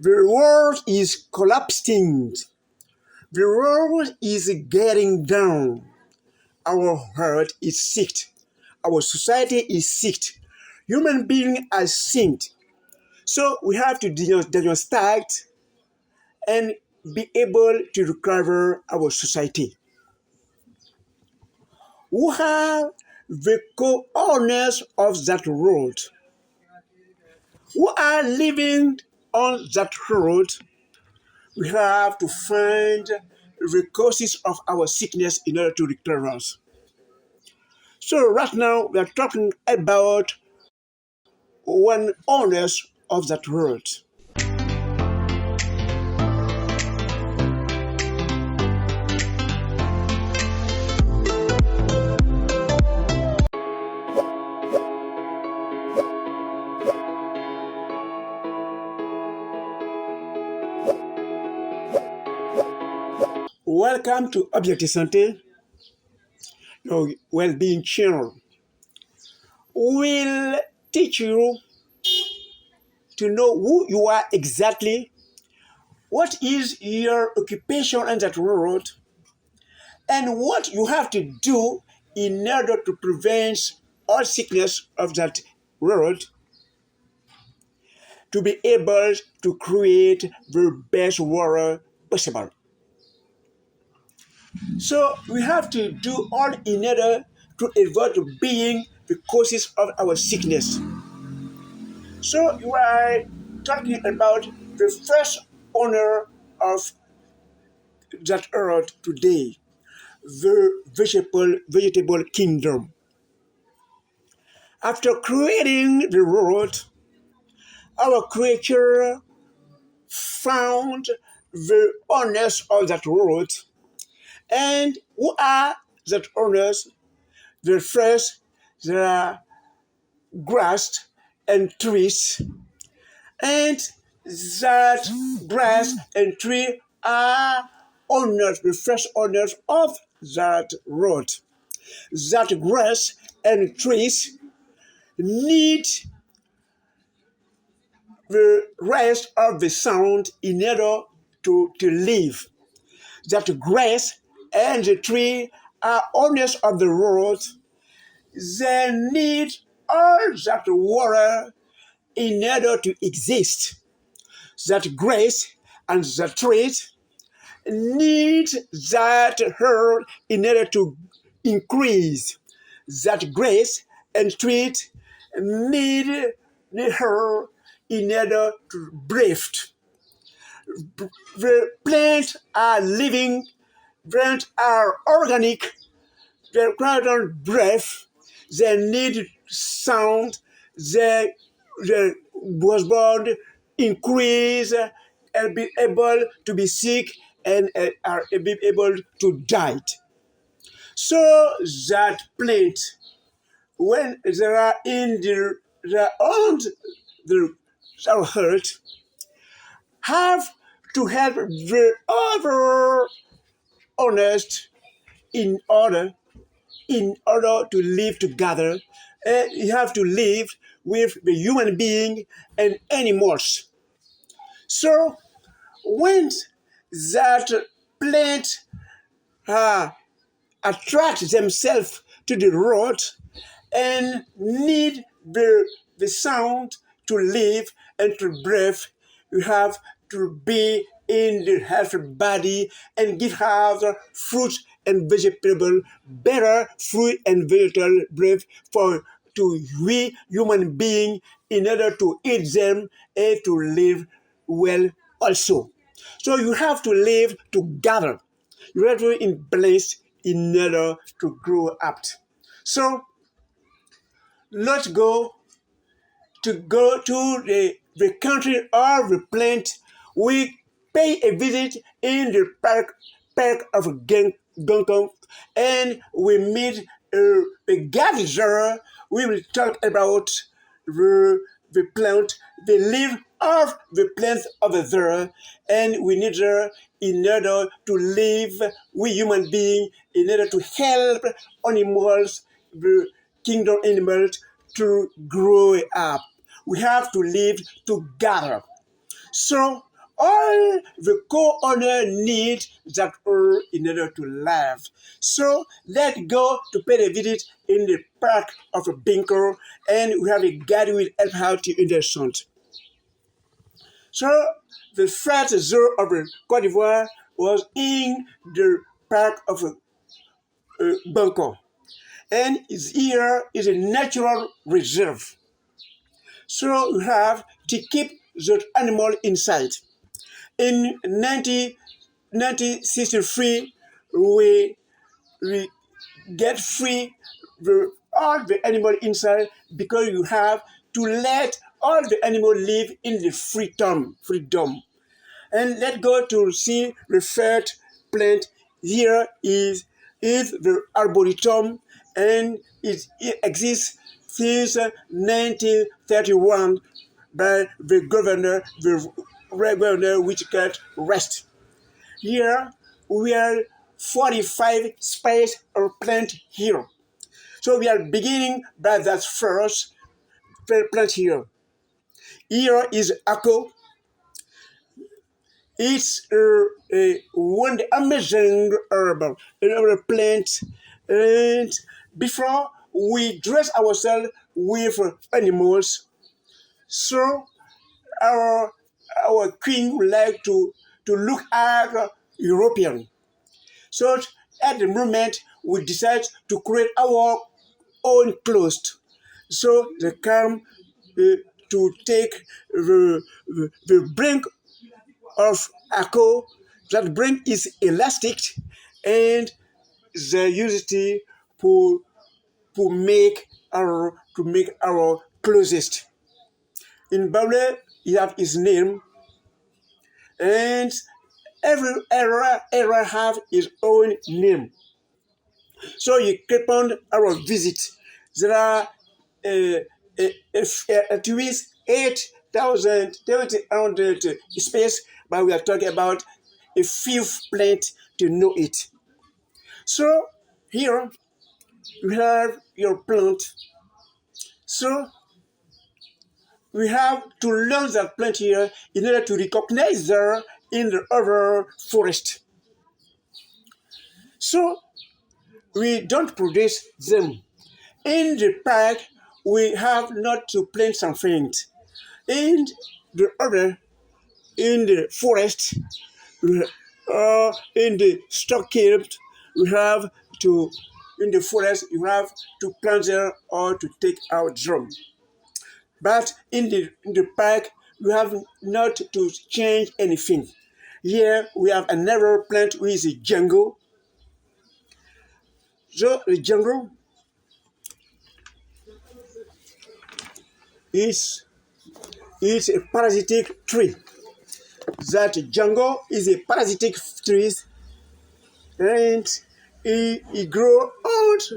The world is collapsing. The world is getting down. Our heart is sick. Our society is sick. Human beings are sick. So we have to diagnostic and be able to recover our society. Who are the co-owners of that road? Who are living on that road? We have to find the causes of our sickness in order to recover us. So right now we are talking about one owners of that road. Welcome to Objective Santé, your well-being channel. We'll teach you to know who you are exactly, what is your occupation on that road, and what you have to do in order to prevent all sickness of that road, to be able to create the best water possible. So we have to do all in order to avoid being the causes of our sickness. So you are talking about the first owner of that earth today, the vegetable kingdom. After creating the world, our creature found the owners of that world. And who are that owners? The first, there are grass and trees. And that grass and tree are owners, the first owners of that road. That grass and trees need the rest of the sound in order to live. That grass and the tree are owners of the road. They need all that water in order to exist. That grass and the trees need that herb in order to increase. That grass and trees need the herb in order to breathe. The plants are living, plants are organic, they require breath, they need sound, they was born, increase, and be able to be sick and are be able to die. So that plant, when they are in on the our heart, have to help the other honest in order to live together. You have to live with the human being and animals. So when that plant attract themselves to the road and need the sound to live and to breathe, you have to be in the healthy body and give out fruit and vegetable, better fruit and vegetable breath for to we human being in order to eat them and to live well also. So you have to live together. You have to be in place in order to grow up. So let's go to the country or the plant. We pay a visit in the park of Gongkong, and we meet a gatherer. We will talk about the plant, the leaf of the plant over there, and we need her in order to live, we human beings, in order to help animals, the kingdom animals, to grow up. We have to live together. So all the co-owner need that herb in order to live. So let's go to pay a visit in the park of Binko, and we have a guide who will help how to understand. So the first zoo of Cote d'Ivoire was in the park of Binko, and here is a natural reserve. So we have to keep the animal inside. In 1963, we get free all the animal inside because you have to let all the animal live in the freedom. And let's go to see the third plant. Here is the arboretum, and it exists since 1931 by the governor which got rest. Here we are 45 space or plant here. So we are beginning by that first plant here. Here is Ako. It's one amazing herb, plant. And before we dress ourselves with animals, so our queen would like to look at European. So at the moment, we decide to create our own clothes. So they come to take the brink of Ako. That brink is elastic, and they use it to make our closest. In Babel, you have his name, and every era have his own name. So you keep on our visit. There are at least 8,800 space, but we are talking about a few plants to know it. So here we have your plant. So we have to learn that plant here in order to recognize them in the other forest. So we don't produce them. In the park, we have not to plant something. In in the forest, in the stockade, we have to, in the forest, you have to plant there or to take out drum. But in the park, we have not to change anything. Here we have another plant which is a jungle. So the jungle is a parasitic tree. That jungle is a parasitic tree, and it grows out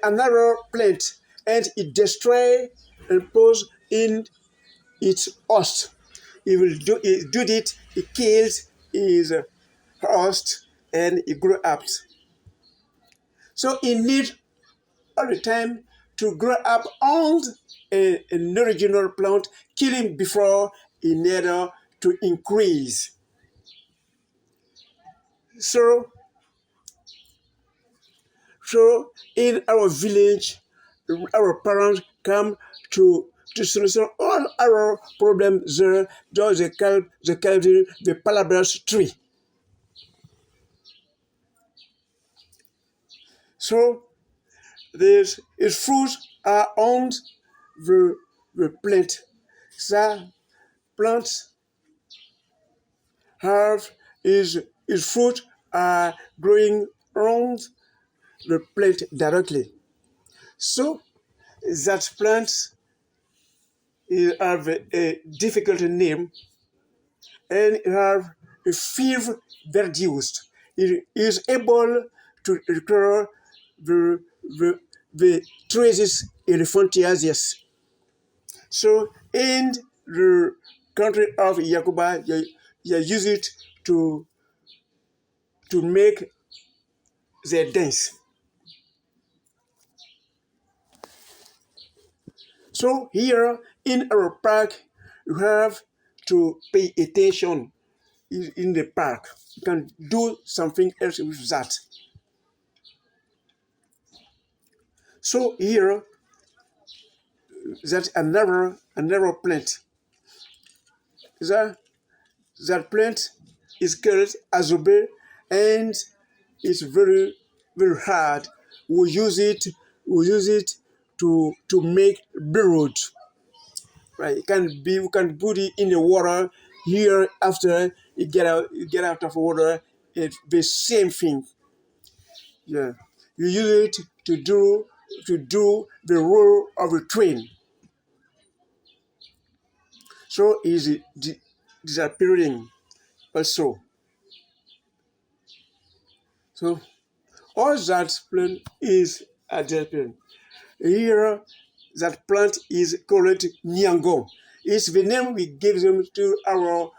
another plant, and it destroys and pose in its host. It will do it. It kills its host, and it grows up. So it needs all the time to grow up on an original plant, killing before in order to increase. So in our village, our parents come to solution all our problems there. Just the palabras tree. So its fruits are on the plant. The plants have its fruit are growing on the plant directly. So that plant have a difficult name, and have a five reduced. It is able to recur the traces elephantiasis. So in the country of Yakuba, you use it to make the dance. So here in our park, you have to pay attention in the park. You can do something else with that. So here, that's another plant. That plant is called azobe, and it's very hard. We use it to make beetroot. Right? We can put it in the water. Here after you get out of water, it's the same thing. Yeah, you use it to do the role of a train. So is disappearing also. So all that plant is disappearing. Here, that plant is called Nyango. It's the name we give them to our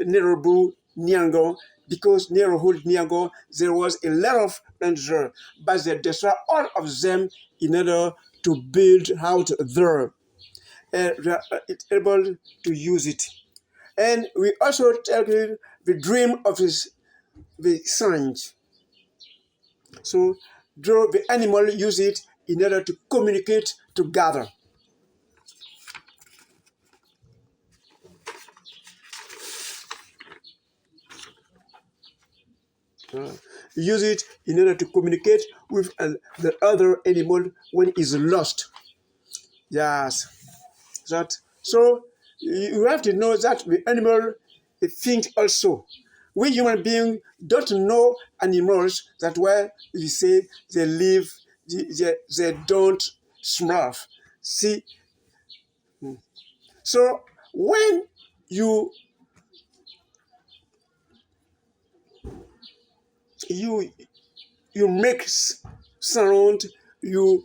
neighborhood Nyango, because neighborhood Nyango there was a lot of plants there, but they destroyed all of them in order to build out there. And they are able to use it. And we also tell you the dream of the science. So the animal use it in order to communicate together. Use it in order to communicate with the other animal when it's lost. Yes, that. So you have to know that the animal thinks also. We human beings don't know animals that way. We say they live, they don't smell. See, so when you you you make sound, you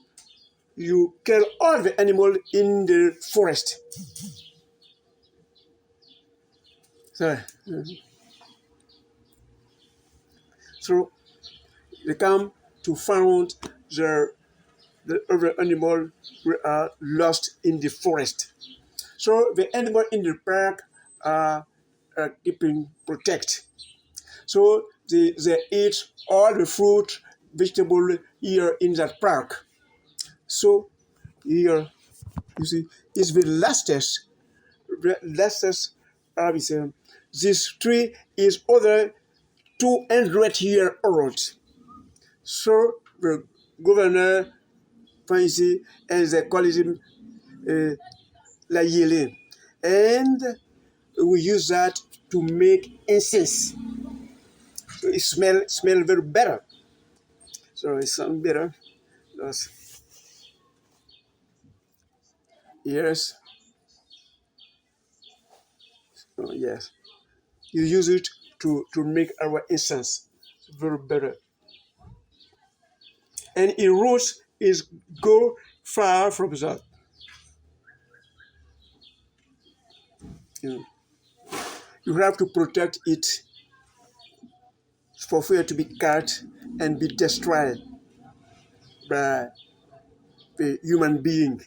kill all the animal in the forest. So, so they come to find the other animal are lost in the forest. So the animal in the park are keeping protect. So they eat all the fruit, vegetable here in that park. So here, you see, is the lastest. This tree is over 200-year old. So the governor finds it and they call him La Yele. And we use that to make incense. So it smell very better. So it sounds better. Yes. Oh, yes. You use it to make our incense very better. And in roots is go far from that. You have to protect it for fear to be cut and be destroyed by the human being.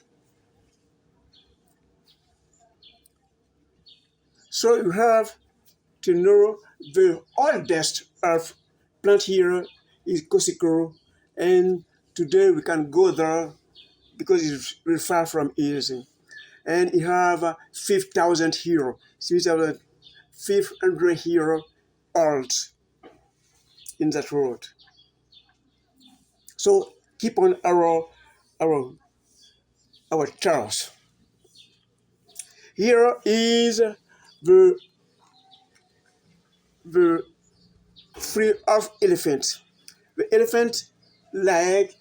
So you have to know the oldest of plant here is Kosiko, and today we can go there because it's very far from here. And you have 5,000 here, 500 here old in that road. So keep on our Charles. Here is the free of elephant. The elephant like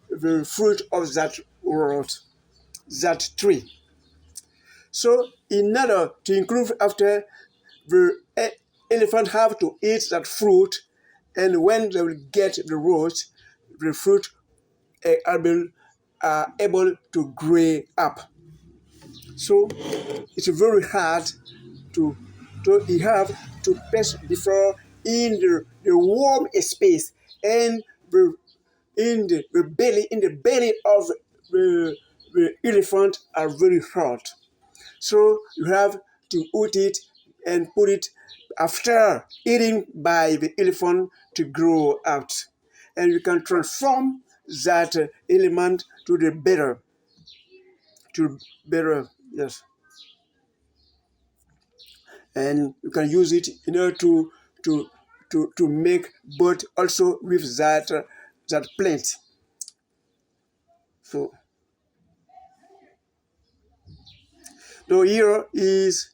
the fruit of that world, that tree. So in order to improve after, the elephant have to eat that fruit, and when they will get the root, the fruit are able to grow up. So it's very hard to you have to pass before in the warm space, and in the belly of the elephant are very hot. So you have to eat it and put it after eating by the elephant to grow out. And you can transform that element to the better, yes. And you can use it in order to make boat also with that plant. So here is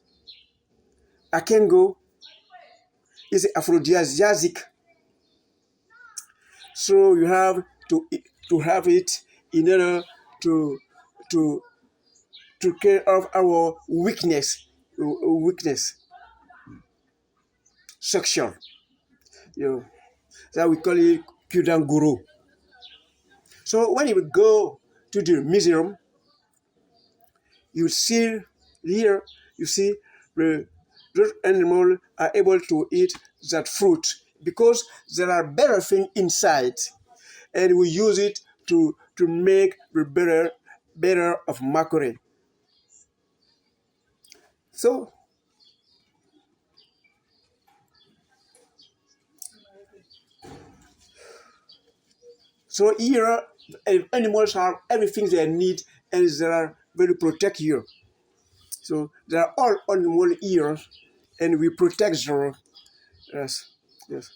Akengo is aphrodisiac. So you have to have it in order to to to care of our weakness section. You know, that we call it Kudanguru. So when you go to the museum, you see here, you see those animals are able to eat that fruit because there are better things inside, and we use it to make the better of mackerel. So here animals have everything they need, and they are very protect here. So they are all animal here, and we protect them. Yes, yes.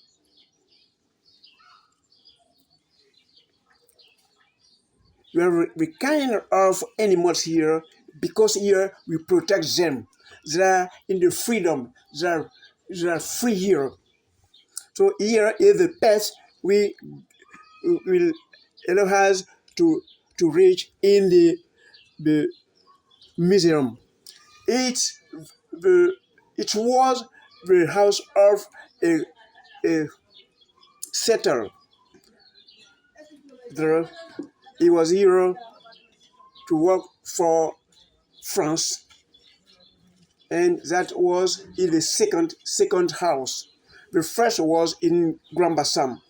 We have the kind of animals here because here we protect them. They are in the freedom. They are free here. So here is the pets we will allow us to reach in the museum. It's the it was the house of a settler. There, he was here to work for France, and that was in the second house. The first was in Grand Bassam.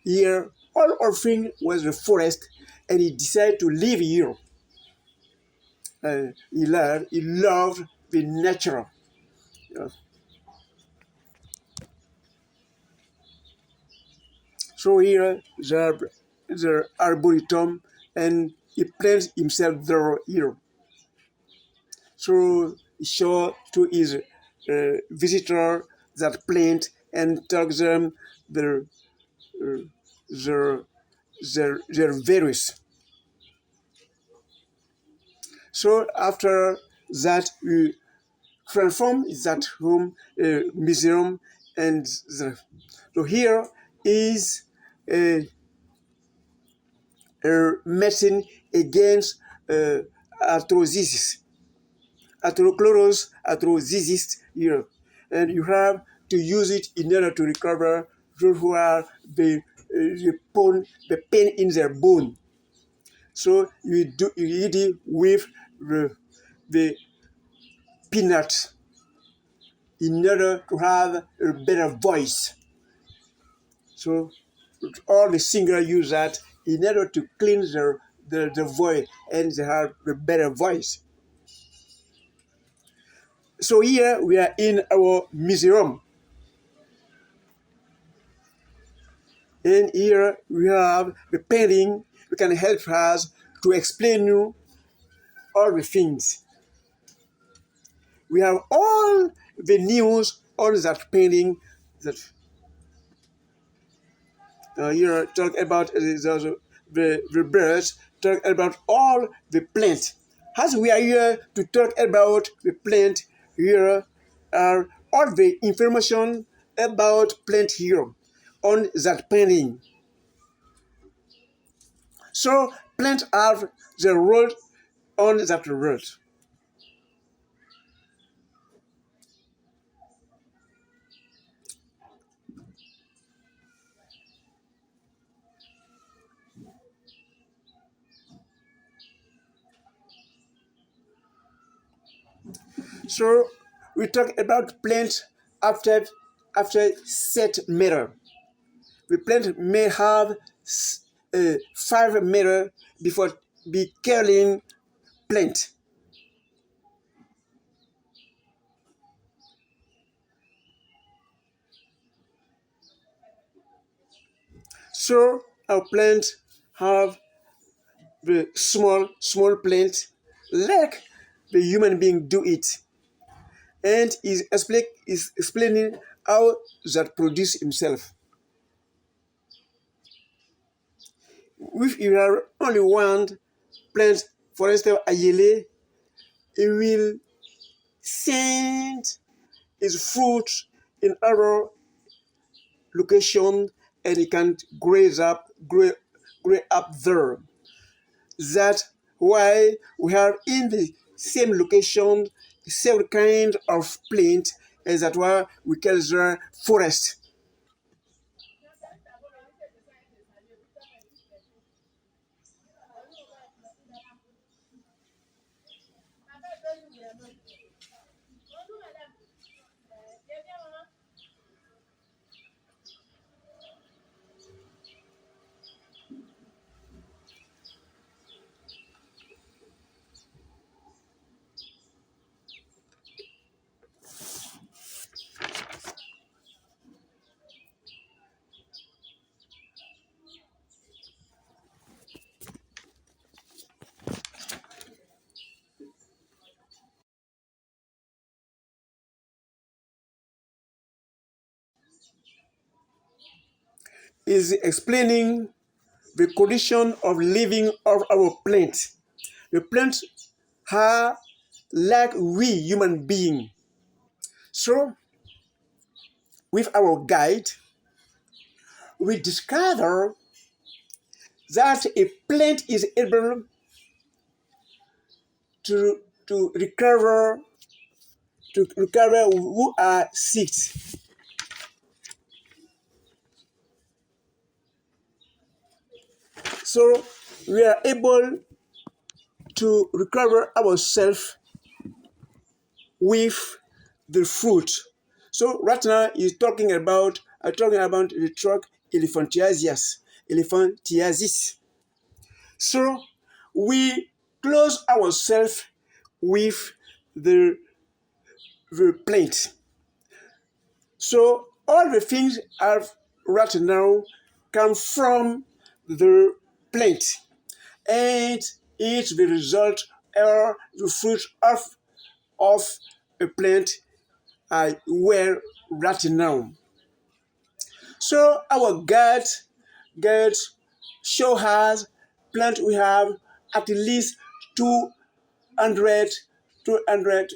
Here, all our thing was the forest, and he decided to live here. He loved the nature. Yeah. So here, the arboretum, and he plants himself there here. So he show to his visitor that plant and tells them their uh, their their virus. So after that, we transform that home museum, and so here is a, a medicine against arthrosis, arthrosis here, and you have to use it in order to recover those who are the pain in their bone. So you eat it with the peanuts in order to have a better voice. So all the singers use that in order to clean the voice, and they have a better voice. So here we are in our museum, and here we have the painting. We can help us to explain you all the things. We have all the news on that painting that here talk about the birds, talk about all the plants. As we are here to talk about the plant, here are all the information about plant here on that painting. So plants have the role on that world. So we talk about plants after set matter. The plant may have 5 meter before be killing plant. So our plants have the small plant like the human being do it, and is explaining how that produce himself. If you are only one plant, for instance, ayele, it will send its fruit in other location, and it can grow up there. That's why we are in the same location, same kind of plant, and that's why we call the forest. Is explaining the condition of living of our plant. The plants are like we human being. So with our guide, we discover that a plant is able to, to recover who are sick. So we are able to recover ourselves with the fruit. So right now he's talking about the drug elephantiasis. So we close ourselves with the the plant. So all the things I've right now come from the plant, and it's the result or the fruit of a plant I wear right now. So our gut show us plant we have at least 200, 200,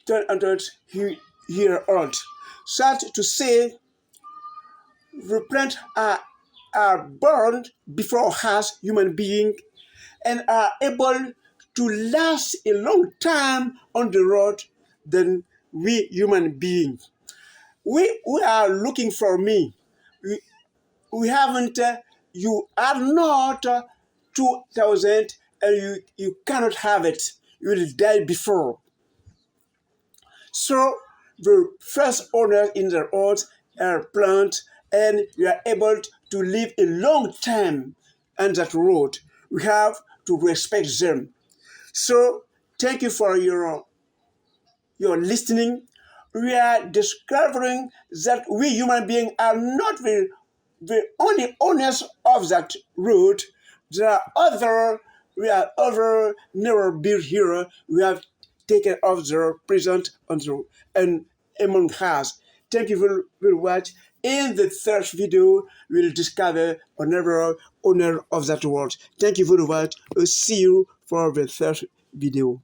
200 year old. Sad to say, the plants are born before us, human beings, and are able to last a long time on the road than we human beings. We are looking for me. We haven't, you are not 2000, and you cannot have it. You will die before. So the first owner in the earth are plant, and you are able to live a long time on that road. We have to respect them. So thank you for your listening. We are discovering that we human beings are not the only owners of that road. There are other never built here. We have taken of the present and among us. Thank you very much. In the third video, we'll discover another owner of that world. Thank you very much. See you for the third video.